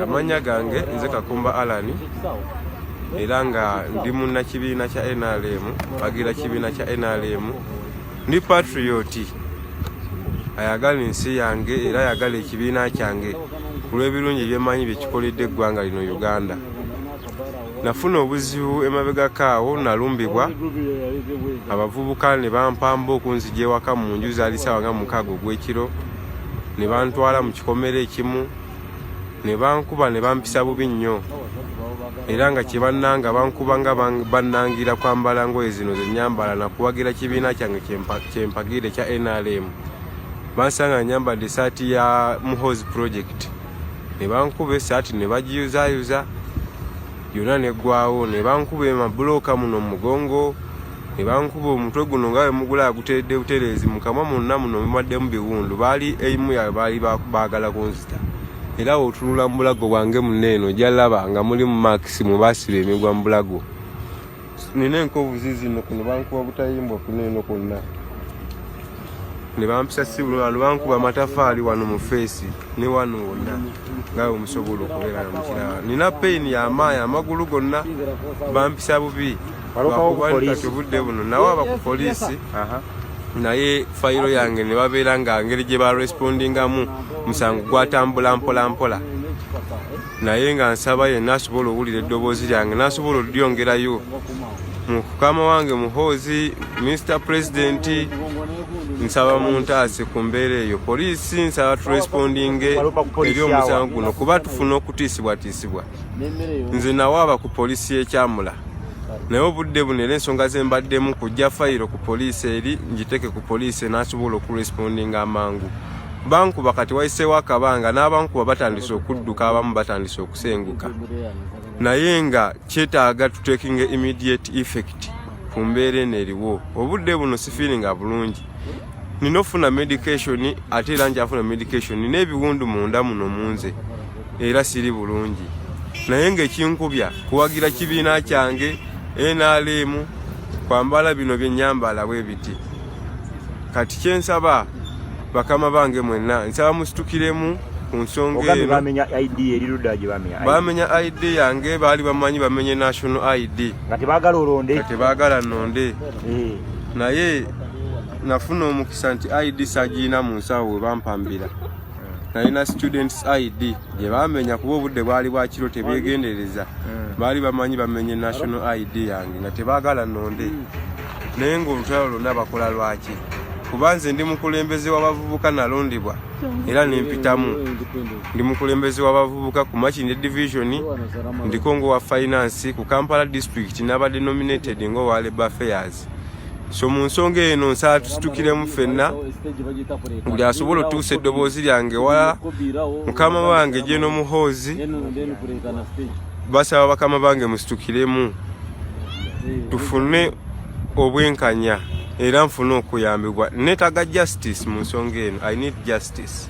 Amanya gange nze Kakumba Alan era nga ndi munnakibiina kya NRM bagira kibiina kya NRM ndi patriot ayagala ensi yange era ayagala ekibiina kyange ku lw'ebirungi byemanyi byekikoledde eggwanga lino Uganda. Nafuna obuzibu emabega kaawo nalumbibwa abavubuka ne bampamba okunzija ewaka mu nju zaali ssaawa nga 6 ogw'ekiro ne bantwala mu kikomere ekimu ne bankuba ne bampisa bubi nnyo era nga kye bannanga bankuba nga bannangira kwambala ngoye zino ze nyambala na kuwagira kibiina kyange kyempagire kya NRM. Bansanga nyambadde essaati ya Muhoozi Project ne bankuba essaati ne bagiyuzayuza yonna neggwawo ne bankuba emabulooka muno mu mugongo ne bankuba omutwe guno nga bwe mugula agutedde butereezi mu kamwa munna muno mumaddemu biwundu baali eimu yawe baali baagala kunzita era otunula mu bulago bwange munneeno jalaba nga muli mu makisi mu baasiba emigwa mu bulago. Nina enkovu zizino kuno bankuba butayimbwa kuneeno kwonna ne bampisa sibulo wano bankuba amatafaali wano mu feesi ne wano wonna nga bwe musobola okubeera mukiraba. Nina peyini y'amaanyi amagulu gonna bampisa bubi bakubandikati obudde buno nawe aba ku poliisi naye fayiro yange ne babeera nga ngeri gye barespondingamu musango gwatambula mpolampola naye nga nsaba yenna asobola owulira eddoboozi lyange n'asobola olyongerayo mukama wange Muhoozi Mr. President nsaba muntaase ku mbeera eyo poliisi nsaba turespondinge eri omusango guno kuba tufuna okutiisibwatiisibwa. Nze nawaaba ku poliisi y'Ekyamula naye obudde buno era ensonga ze mbaddemu kujja fayiro ku poliisi eri ngiteke ku poliisi n'asobola okurespondinga amangu. Bankuba kati wayiseewo akabanga n'abankuba batandise okudduka abamu batandise okusenguka naye nga kyetaaga tutekinga immediate effect ku mbeera eno eriwo. Obudde buno sifiiringa bulungi nina ofuna medication ate era nkyafuna medication nina ebiwundu munda muno munze era siri bulungi naye ng'ekinkubya kuwagira kibiina kyange NRM kwambala bino byenyambala bwe biti. Kati kyensaba bakama bange mwenna nsaba musitukiremu ku nsonga eno. Bamenya ID yange baali bamanyi bamenye national ID nga tebaagala olonde tebaagala nnonde naye nafuna omukisa nti ID sagiina mu nsawo we bampambira nalina students ID gye bamenya kuba obudde bwali bwa kiro tebyegendereza baali bamanyi bamenye national ID yange nga tebaagala nnonde naye ng'olutalo lwonna bakola lwaki kuba nze ndi mukulembeze w'abavubuka nalondebwa era nempitamu ndi mukulembeze w'abavubuka ku Makindye division ndiko ngo wa finance ku Kampala district nabadde nominated ngo wa Labour Affairs. So mu nsonga eno nsaba tusitukiremu ffenna buli asobola otuusa eddoboozi lyange wala mukama wange General Muhoozi basaba bakama bange musitukiremu tufune obwenkanya era nfune okuyambibwa. Neetaaga justice mu nsonga eno. I need justice.